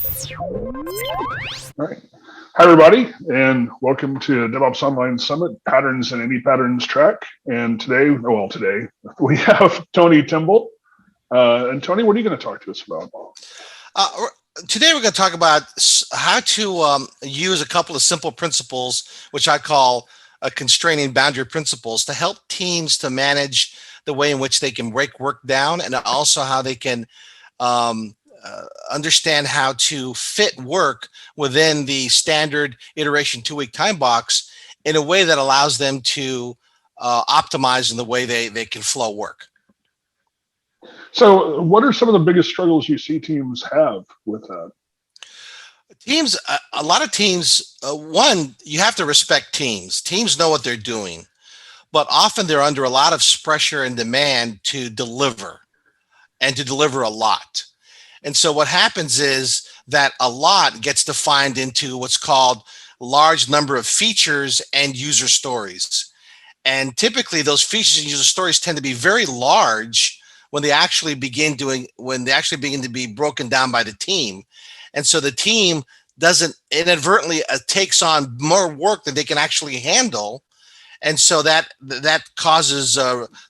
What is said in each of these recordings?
All right. Hi, everybody, and welcome to DevOps Online Summit, Patterns and Any Patterns track. And today we have Tony Timbol. And Tony, what are you going to talk to us about? Today we're going to talk about how to use a couple of simple principles, which I call constraining boundary principles, to help teams to manage the way in which they can break work down, and also how they can understand how to fit work within the standard iteration 2-week time box in a way that allows them to optimize in the way they can flow work. So what are some of the biggest struggles you see teams have with that? Teams, a lot of teams, one, you have to respect teams. Teams know what they're doing, but often they're under a lot of pressure and demand to deliver, and to deliver a lot. And so what happens is that a lot gets defined into what's called large number of features and user stories. And typically those features and user stories tend to be very large when they actually begin to be broken down by the team. And so the team doesn't inadvertently takes on more work than they can actually handle. And so that causes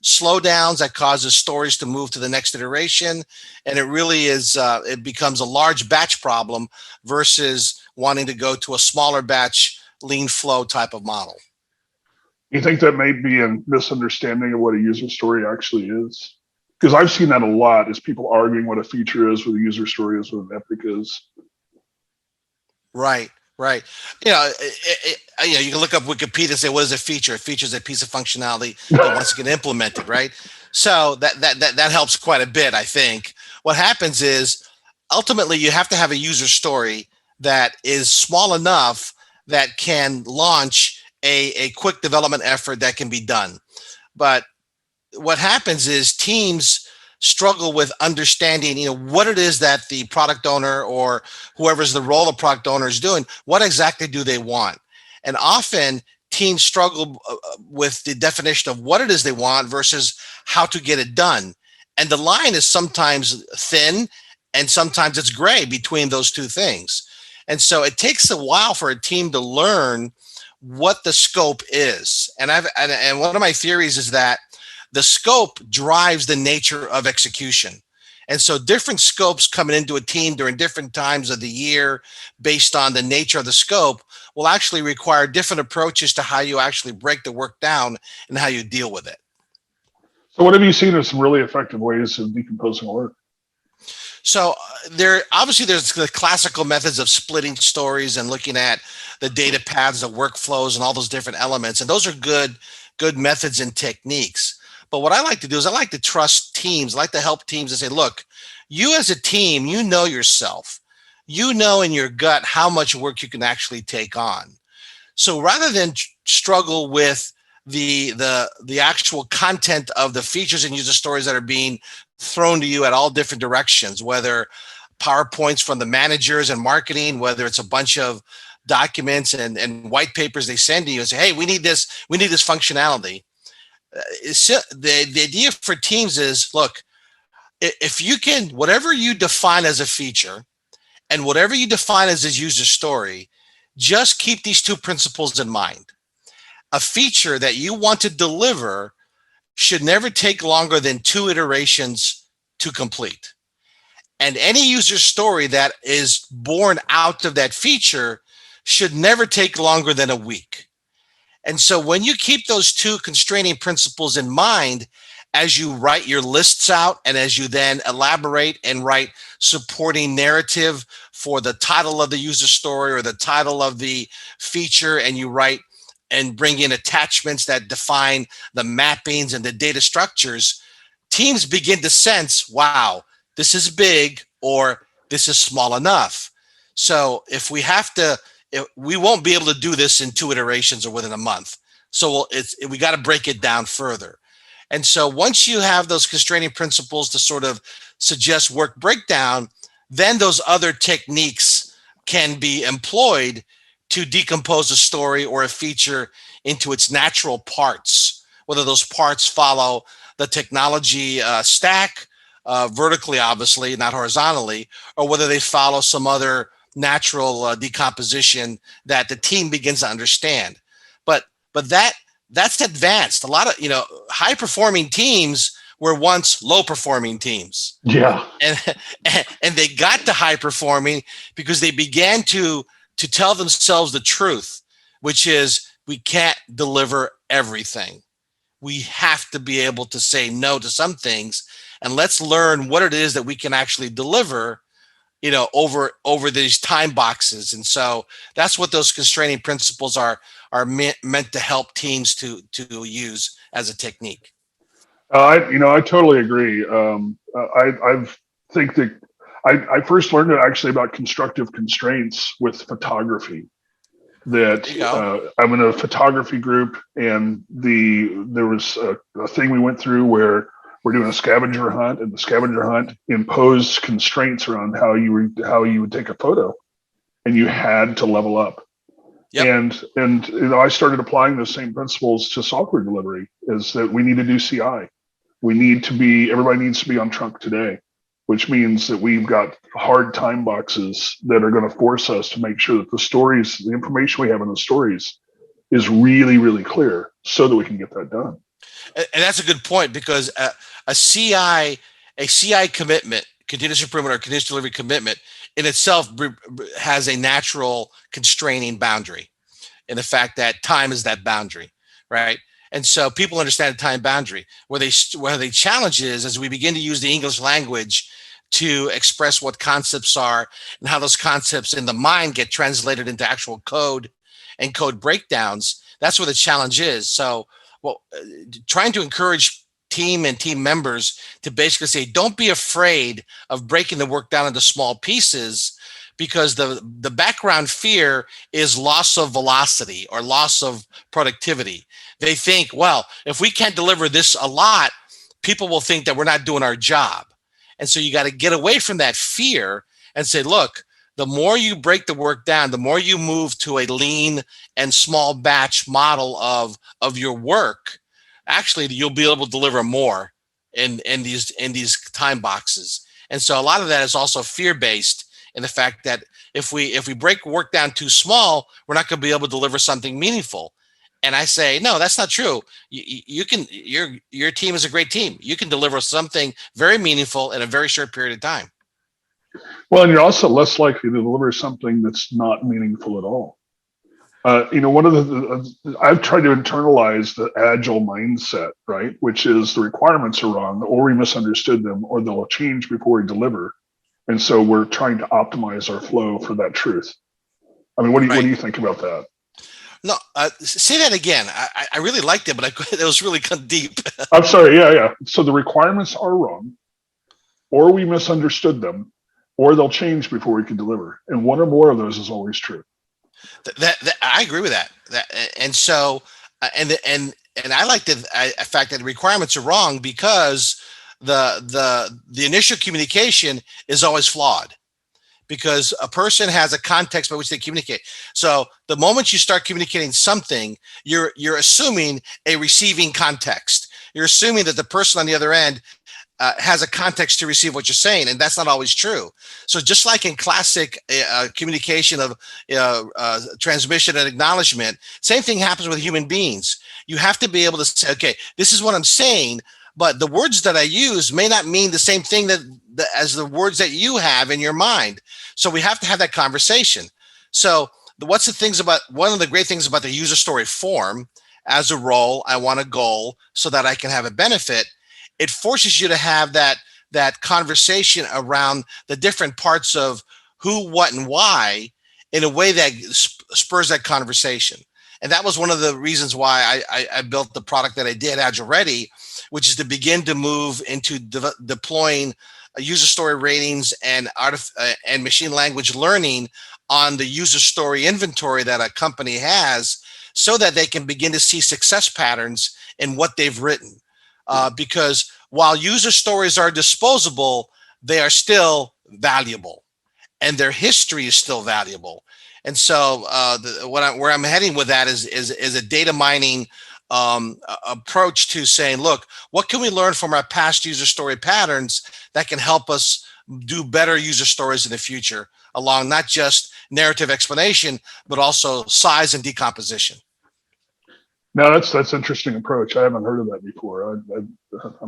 slowdowns, that causes stories to move to the next iteration. And it really is, it becomes a large batch problem versus wanting to go to a smaller batch, lean flow type of model. You think that may be a misunderstanding of what a user story actually is? Because I've seen that a lot, is people arguing what a feature is, what a user story is, what an epic is. Right. Right. You know, you can look up Wikipedia and say, what is a feature? A feature is a piece of functionality that wants to get implemented, right? So that helps quite a bit, I think. What happens is, ultimately, you have to have a user story that is small enough that can launch a quick development effort that can be done. But what happens is teams struggle with understanding, what it is that the product owner or whoever's the role of product owner is doing. What exactly do they want? And often teams struggle with the definition of what it is they want versus how to get it done. And the line is sometimes thin and sometimes it's gray between those two things. And so it takes a while for a team to learn what the scope is. And one of my theories is that the scope drives the nature of execution. And so different scopes coming into a team during different times of the year based on the nature of the scope will actually require different approaches to how you actually break the work down and how you deal with it. So what have you seen as some really effective ways of decomposing work? So there's the classical methods of splitting stories and looking at the data paths, the workflows, and all those different elements. And those are good methods and techniques. But what I like to do is I like to trust teams. I like to help teams and say, look, you as a team, you know yourself. You know in your gut how much work you can actually take on. So rather than struggle with the actual content of the features and user stories that are being thrown to you at all different directions, whether PowerPoints from the managers and marketing, whether it's a bunch of documents and white papers they send to you and say, hey, we need this functionality. The idea for teams is, look, if you can, whatever you define as a feature and whatever you define as a user story, just keep these two principles in mind. A feature that you want to deliver should never take longer than 2 iterations to complete. And any user story that is born out of that feature should never take longer than a week. And so when you keep those two constraining principles in mind, as you write your lists out and as you then elaborate and write supporting narrative for the title of the user story or the title of the feature, and you write and bring in attachments that define the mappings and the data structures, teams begin to sense, wow, this is big or this is small enough. So if we won't be able to do this in 2 iterations or within a month. So we got to break it down further. And so once you have those constraining principles to sort of suggest work breakdown, then those other techniques can be employed to decompose a story or a feature into its natural parts, whether those parts follow the technology stack, vertically, obviously, not horizontally, or whether they follow some other natural decomposition that the team begins to understand. But that's advanced. A lot of high performing teams were once low performing teams, Yeah. and and they got to high performing because they began to tell themselves the truth, which is we can't deliver everything. We have to be able to say no to some things, and let's learn what it is that we can actually deliver over these time boxes. And so that's what those constraining principles are meant to help teams to use as a technique. I totally agree. I think that I first learned it actually about constructive constraints with photography. That There you go. I'm in a photography group, and there was a thing we went through where we're doing a scavenger hunt, and the scavenger hunt imposed constraints around how you would take a photo, and you had to level up. Yep. And I started applying those same principles to software delivery. Is that we need to do CI. Everybody needs to be on trunk today, which means that we've got hard time boxes that are going to force us to make sure that the information we have in the stories is really, really clear so that we can get that done. And that's a good point, because a CI commitment, continuous improvement or continuous delivery commitment, in itself has a natural constraining boundary, in the fact that time is that boundary, right? And so people understand the time boundary. Where the challenge is, as we begin to use the English language to express what concepts are and how those concepts in the mind get translated into actual code and code breakdowns, that's where the challenge is. So, trying to encourage team and team members to basically say, don't be afraid of breaking the work down into small pieces, because the background fear is loss of velocity or loss of productivity. They think, well, if we can't deliver this a lot, people will think that we're not doing our job. And so you got to get away from that fear and say, look, the more you break the work down, the more you move to a lean and small batch model of your work, actually you'll be able to deliver more in these time boxes. And so a lot of that is also fear-based, in the fact that if we break work down too small, we're not going to be able to deliver something meaningful. And I say, no, that's not true. You can, your team is a great team. You can deliver something very meaningful in a very short period of time. Well, and you're also less likely to deliver something that's not meaningful at all. One of I've tried to internalize the Agile mindset, right? Which is the requirements are wrong, or we misunderstood them, or they'll change before we deliver. And so we're trying to optimize our flow for that truth. I mean, what do you think about that? No, say that again. I really liked it, but it was really deep. I'm sorry. Yeah. So the requirements are wrong, or we misunderstood them, or they'll change before we can deliver. And one or more of those is always true. That I agree with that. And so, and I like the fact that the requirements are wrong, because the initial communication is always flawed, because a person has a context by which they communicate. So the moment you start communicating something, you're assuming a receiving context. You're assuming that the person on the other end has a context to receive what you're saying, and that's not always true. So just like in classic communication of transmission and acknowledgement, same thing happens with human beings. You have to be able to say, okay, this is what I'm saying, but the words that I use may not mean the same thing as the words that you have in your mind. So we have to have that conversation. So one of the great things about the user story form, as a role, I want a goal so that I can have a benefit. It forces you to have that conversation around the different parts of who, what, and why in a way that spurs that conversation. And that was one of the reasons why I built the product that I did, Agile Ready, which is to begin to move into deploying user story ratings and machine language learning on the user story inventory that a company has, so that they can begin to see success patterns in what they've written. Because while user stories are disposable, they are still valuable, and their history is still valuable. And so where I'm heading with that is a data mining approach to saying, look, what can we learn from our past user story patterns that can help us do better user stories in the future along not just narrative explanation, but also size and decomposition. No, that's interesting approach. I haven't heard of that before. I'm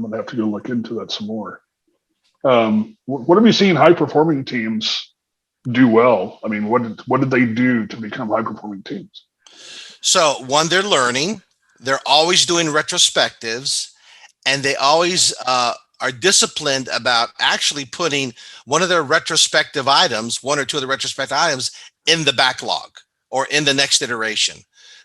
going to have to go look into that some more. What have you seen high performing teams do well? I mean, what did they do to become high performing teams? So one, they're learning. They're always doing retrospectives, and they always are disciplined about actually putting one of their retrospective items, one or two of the retrospective items, in the backlog or in the next iteration.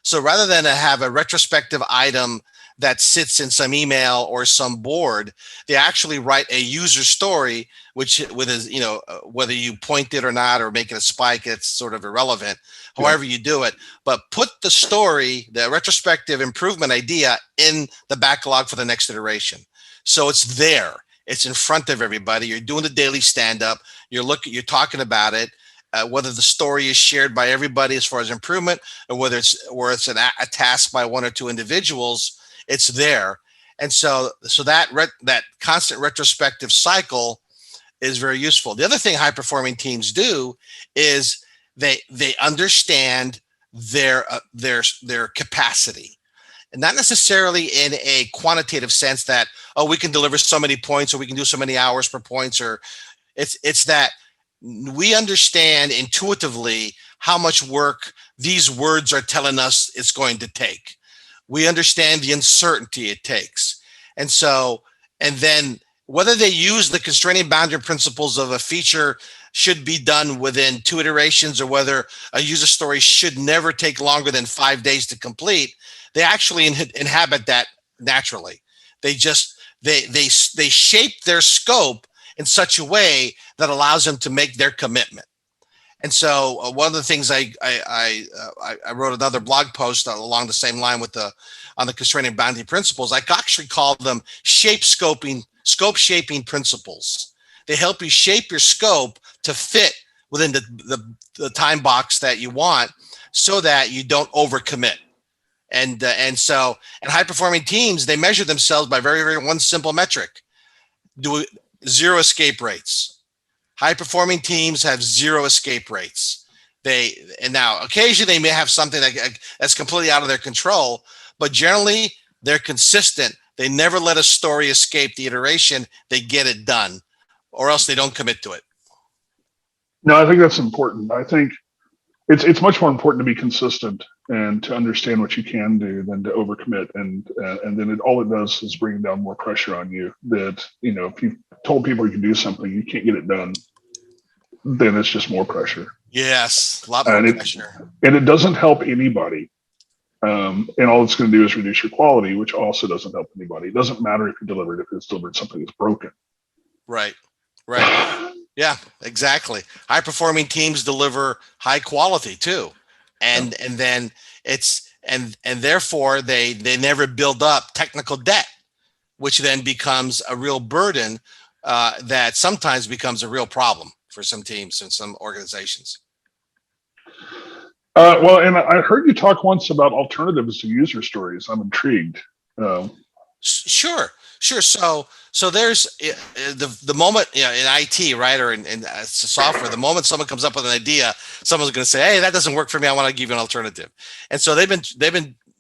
So rather than have a retrospective item that sits in some email or some board, they actually write a user story, which with whether you point it or not or make it a spike, it's sort of irrelevant. Yeah. However you do it, but put the story, the retrospective improvement idea in the backlog for the next iteration. So it's there. It's in front of everybody. You're doing the daily stand-up. You're talking about it. Whether the story is shared by everybody as far as improvement, or whether it's a task by one or two individuals, it's there. And so that constant retrospective cycle is very useful. The other thing high performing teams do is they understand their capacity, and not necessarily in a quantitative sense that, oh, we can deliver so many points or we can do so many hours per points, or it's that we understand intuitively how much work these words are telling us it's going to take. We understand the uncertainty it takes. And then whether they use the constraining boundary principles of a feature should be done within 2 iterations, or whether a user story should never take longer than 5 days to complete, they actually inhabit that naturally. They shape their scope in such a way that allows them to make their commitment. And so one of the things I wrote another blog post along the same line on the constraining boundary principles. I actually call them scope shaping principles. They help you shape your scope to fit within the time box that you want, so that you don't overcommit. And high performing teams, they measure themselves by very one simple metric: zero escape rates. High performing teams have zero escape rates. And now occasionally they may have something that's completely out of their control, but generally they're consistent. They never let a story escape the iteration. They get it done, or else they don't commit to it. No, I think that's important. I think it's much more important to be consistent and to understand what you can do than to overcommit. And then all it does is bring down more pressure on you. That, if you told people you can do something, you can't get it done, then it's just more pressure. Yes, a lot more pressure. And it doesn't help anybody. And all it's going to do is reduce your quality, which also doesn't help anybody. It doesn't matter if you delivered, if it's delivered something that's broken. Right. Yeah, exactly. High performing teams deliver high quality too. And then therefore they never build up technical debt, which then becomes a real burden that sometimes becomes a real problem for some teams and some organizations. Well, and I heard you talk once about alternatives to user stories. I'm intrigued. Sure. So there's the moment, in IT, right, or in software, the moment someone comes up with an idea, someone's going to say, "Hey, that doesn't work for me. I want to give you an alternative." And so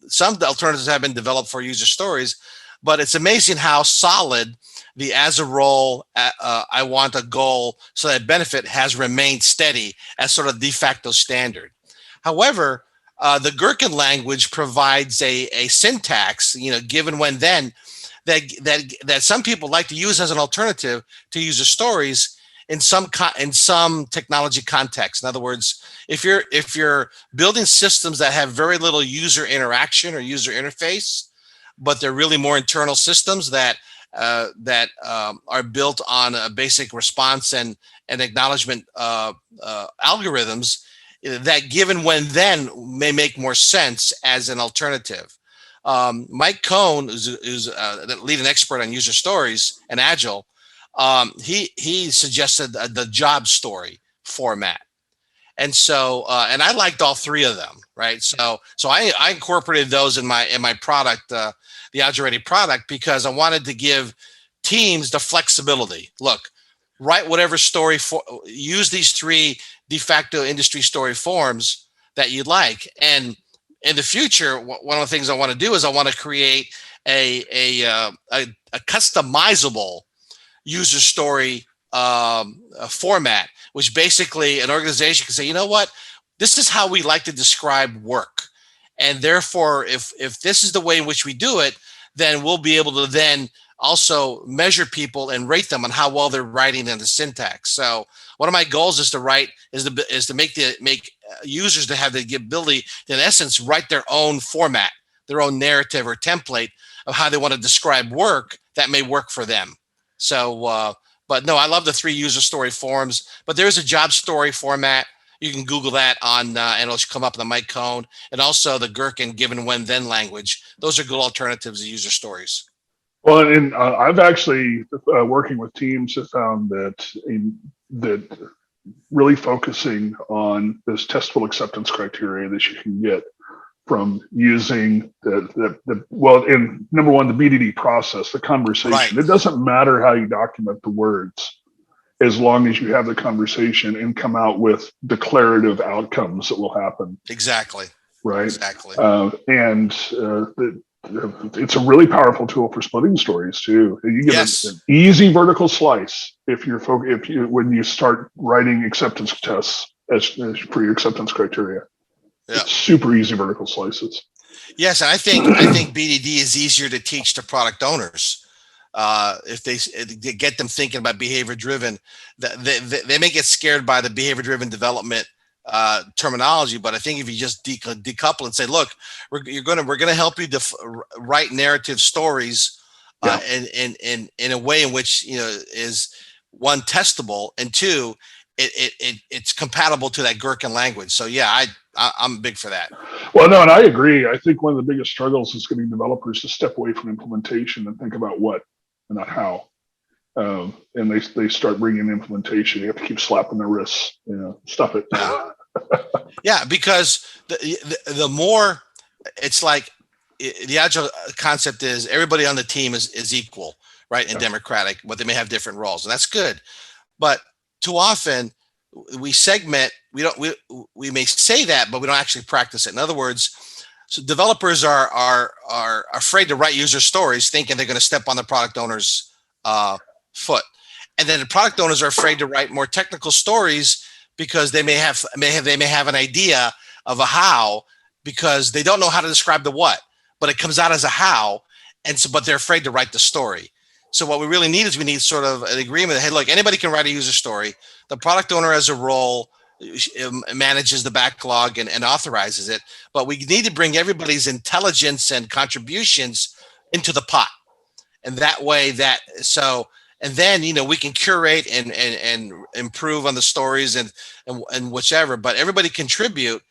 some alternatives have been developed for user stories, but it's amazing how solid the as a role, I want a goal so that benefit has remained steady as sort of de facto standard. However, the Gherkin language provides a syntax, given when then, that some people like to use as an alternative to user stories in some technology context. In other words, if you're building systems that have very little user interaction or user interface, but they're really more internal systems that are built on a basic response and acknowledgement algorithms, that given when then may make more sense as an alternative. Mike Cohn, who's the leading expert on user stories and Agile, he suggested the job story format. And so, and I liked all three of them, right? So I incorporated those in my product, the Agile Ready product, because I wanted to give teams the flexibility. Look, write whatever story for, use these three de facto industry story forms that you'd like. And in the future, one of the things I want to do is I want to create a customizable user story format, which basically an organization can say, you know what, this is how we like to describe work. And therefore, if this is the way in which we do it, then we'll be able to then also measure people and rate them on how well they're writing in the syntax. So one of my goals is to make users to have the ability to, in essence, write their own format, their own narrative or template of how they want to describe work that may work for them. So, but no, I love the three user story forms, but there's a job story format. You can Google that on, and it'll come up in the Mike Cohn, and also the Gherkin given when then language. Those are good alternatives to user stories. Well, and I've actually working with teams have found that really focusing on this testable acceptance criteria that you can get from using in number one, the BDD process, the conversation. Right. It doesn't matter how you document the words, as long as you have the conversation and come out with declarative outcomes that will happen. Exactly. Right. Exactly. It's a really powerful tool for splitting stories too. You get an easy vertical slice when you start writing acceptance tests as for your acceptance criteria. Yeah. It's super easy vertical slices. Yes, and I think BDD is easier to teach to product owners if they get them thinking about behavior driven. They may get scared by the behavior driven development terminology, but I think if you just decouple and say, look, we're gonna help you write narrative stories in a way in which is one, testable, and two, it's compatible to that Gherkin language. So yeah, I'm big for that. Well, no, and I agree. I think one of the biggest struggles is getting developers to step away from implementation and think about what and not how. And they start bringing implementation. You have to keep slapping their wrists, stuff it. Yeah, because the more, it's like the Agile concept is everybody on the team is equal, right? And democratic, but they may have different roles, and that's good. But too often we segment. We may say that, but we don't actually practice it. In other words, so developers are afraid to write user stories, thinking they're going to step on the product owner's foot, and then the product owners are afraid to write more technical stories because they may have an idea of a how, because they don't know how to describe the what, but it comes out as a how, and so but they're afraid to write the story. So what we really need is we need sort of an agreement that, hey, look, anybody can write a user story. The product owner has a role, manages the backlog and authorizes it, but we need to bring everybody's intelligence and contributions into the pot, and that way and then we can curate and improve on the stories and whichever, but everybody contribute.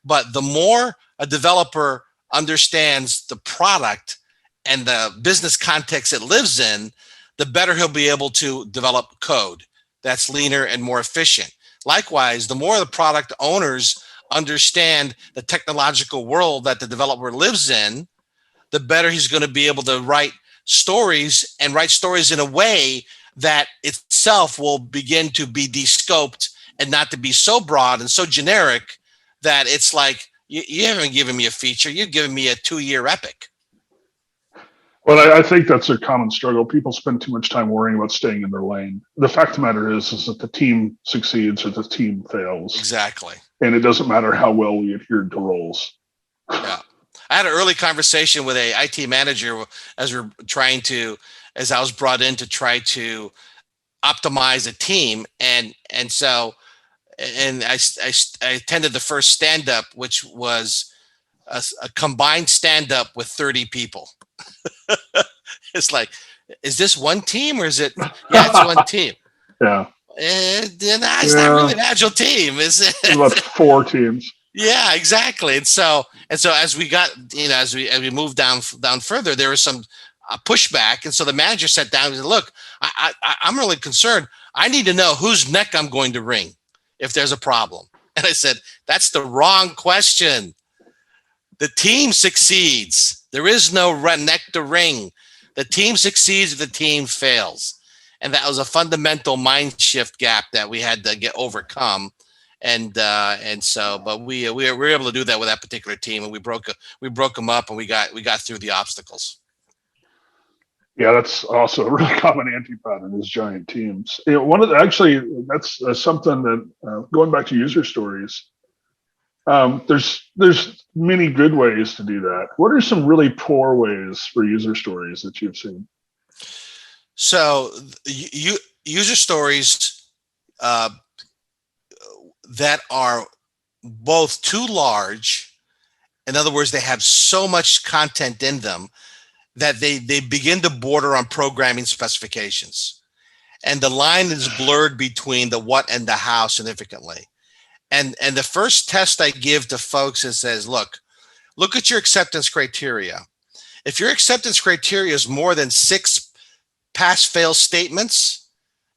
But the more a developer understands the product and the business context it lives in, the better he'll be able to develop code that's leaner and more efficient. Likewise, the more the product owners understand the technological world that the developer lives in, the better he's going to be able to write stories in a way that itself will begin to be de-scoped and not to be so broad and so generic that it's like, you haven't given me a feature, you've given me a 2-year epic. Well, I think that's a common struggle. People spend too much time worrying about staying in their lane. The fact of the matter is that the team succeeds or the team fails. Exactly. And it doesn't matter how well we adhered to roles. Yeah. I had an early conversation with a IT manager as I was brought in to try to optimize a team. And I attended the first stand-up, which was a combined stand-up with 30 people. It's like, is this one team or is it? Yeah, it's one team. Yeah. It's not really an Agile team, is it? About 4 teams. Yeah, exactly. And so as we got, as we moved down further, there was some pushback. And so the manager sat down and said, look, I'm really concerned. I need to know whose neck I'm going to wring if there's a problem. And I said, that's the wrong question. The team succeeds. There is no neck to ring. The team succeeds if the team fails. And that was a fundamental mind shift gap that we had to get overcome. And so, but we were able to do that with that particular team, and we broke them up, and we got through the obstacles. Yeah, that's also a really common anti-pattern is giant teams. That's something that going back to user stories. There's many good ways to do that. What are some really poor ways for user stories that you've seen? So user stories that are both too large. In other words, they have so much content in them that they begin to border on programming specifications. And the line is blurred between the what and the how significantly. And the first test I give to folks is says, look at your acceptance criteria. If your acceptance criteria is more than 6 pass-fail statements,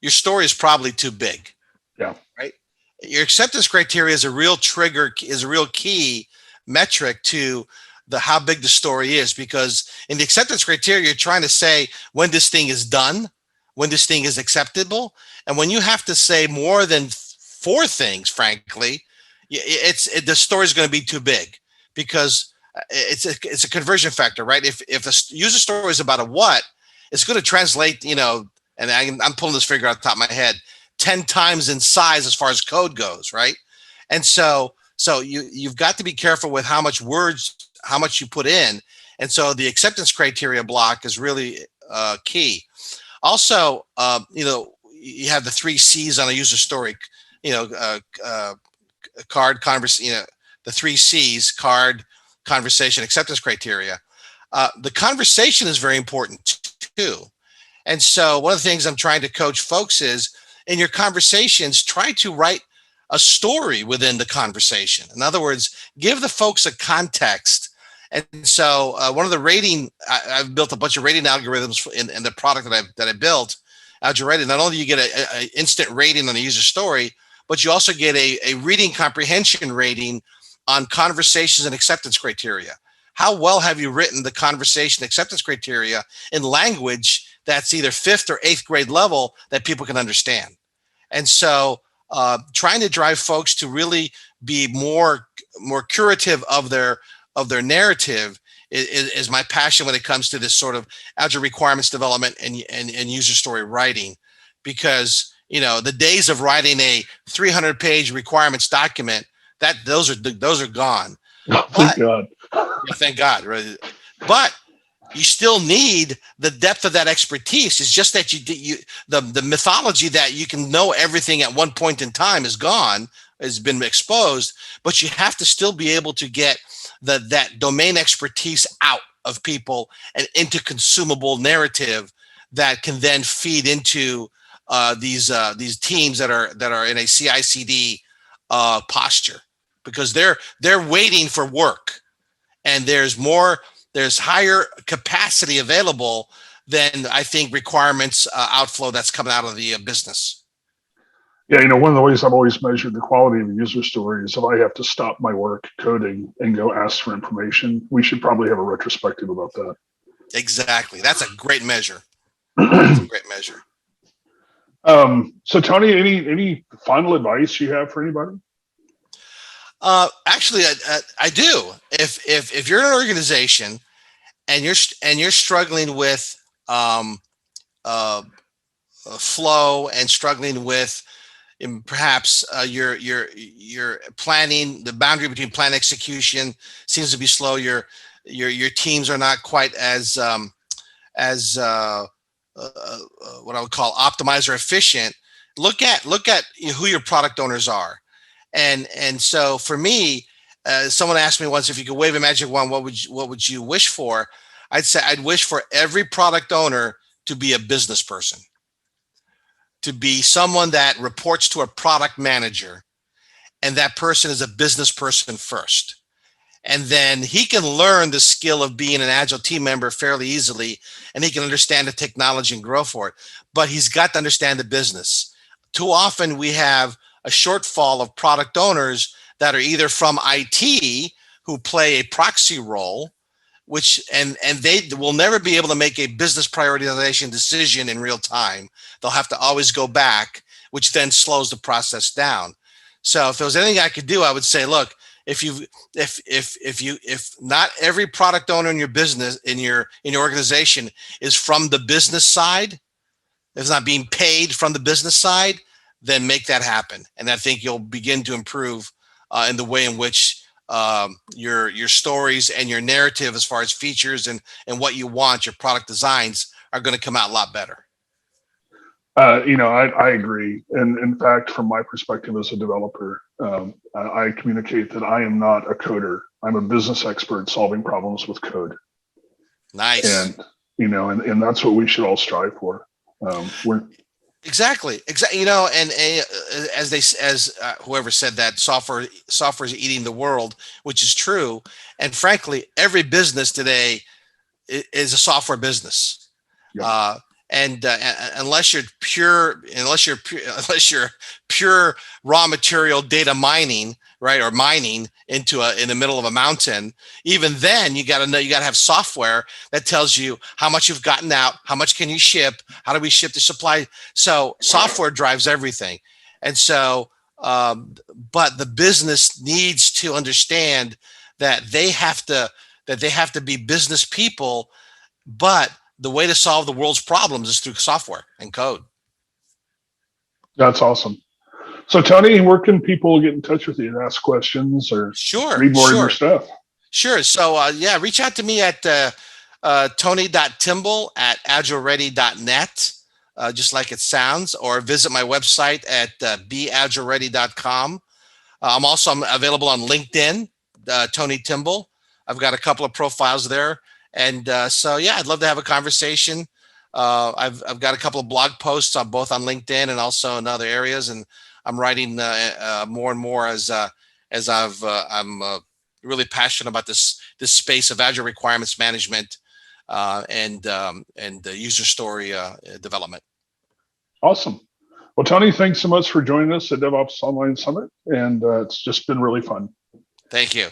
your story is probably too big. Yeah. Right. Your acceptance criteria is a real trigger, is a real key metric to how big the story is, because in the acceptance criteria, you're trying to say when this thing is done, when this thing is acceptable. And when you have to say more than 4 things, frankly, the story is going to be too big, because it's a conversion factor, right? If the user story is about a what, it's going to translate, and I'm pulling this figure out the top of my head, 10 times in size as far as code goes, right? And so you've got to be careful with how much you put in. And so the acceptance criteria block is really key. Also, you have the 3 C's on a user story, card, the 3 C's, card, conversation, acceptance criteria. The conversation is very important too. And so one of the things I'm trying to coach folks is, in your conversations, try to write a story within the conversation. In other words, give the folks a context. And so one of the rating, I've built a bunch of rating algorithms in the product that I built, Agile Rating. Not only do you get an instant rating on a user story, but you also get a reading comprehension rating on conversations and acceptance criteria. How well have you written the conversation acceptance criteria in language that's either 5th or 8th grade level that people can understand? And so trying to drive folks to really be more curative of their narrative is my passion when it comes to this sort of Agile requirements development and user story writing, because the days of writing a 300-page requirements document, those are gone. Oh, thank God. Thank God. Right? But you still need the depth of that expertise. It's just that the mythology that you can know everything at one point in time is gone, has been exposed. But you have to still be able to get that domain expertise out of people and into consumable narrative that can then feed into these teams that are in a CI/CD posture, because they're waiting for work, and there's higher capacity available than, I think, requirements outflow that's coming out of the business. Yeah, one of the ways I've always measured the quality of a user story is if I have to stop my work coding and go ask for information. We should probably have a retrospective about that. Exactly. That's a great measure. That's a great measure. So Tony, any final advice you have for anybody? Actually, I do. If you're in an organization and you're struggling with flow and struggling with perhaps your planning, the boundary between plan execution seems to be slow. Your teams are not quite as what I would call optimized or efficient. Look at who your product owners are. And so for me, someone asked me once, if you could wave a magic wand, what would you wish for? I'd say I'd wish for every product owner to be a business person, to be someone that reports to a product manager, and that person is a business person first. And then he can learn the skill of being an Agile team member fairly easily, and he can understand the technology and grow for it. But he's got to understand the business. Too often we have a shortfall of product owners that are either from IT who play a proxy role, and they will never be able to make a business prioritization decision in real time. They'll have to always go back, which then slows the process down. So if there was anything I could do, I would say, look, if not every product owner in your business, in your organization is from the business side, is not being paid from the business side, then make that happen. And I think you'll begin to improve in the way in which your stories and your narrative, as far as features and what you want, your product designs, are going to come out a lot better. I agree. And in fact, from my perspective as a developer, I communicate that I am not a coder. I'm a business expert solving problems with code. Nice. And, and that's what we should all strive for. Exactly. And as whoever said that, software is eating the world, which is true. And frankly, every business today is a software business. Yep. Unless you're pure raw material data mining, right, or mining in the middle of a mountain, even then you got to have software that tells you how much you've gotten out, how much can you ship, how do we ship the supply. So software drives everything. And so, but the business needs to understand that they have to be business people, but the way to solve the world's problems is through software and code. That's awesome. So Tony, where can people get in touch with you and ask questions or read more of your stuff? Sure. So reach out to me at tony.timbol@agileready.net, just like it sounds, or visit my website at beagileready.com. I'm also available on LinkedIn, Tony Timbol. I've got a couple of profiles there. And I'd love to have a conversation. I've got a couple of blog posts on both on LinkedIn and also in other areas, and I'm writing more and more as I'm really passionate about this space of Agile requirements management and user story development. Awesome. Well, Tony, thanks so much for joining us at DevOps Online Summit, and it's just been really fun. Thank you.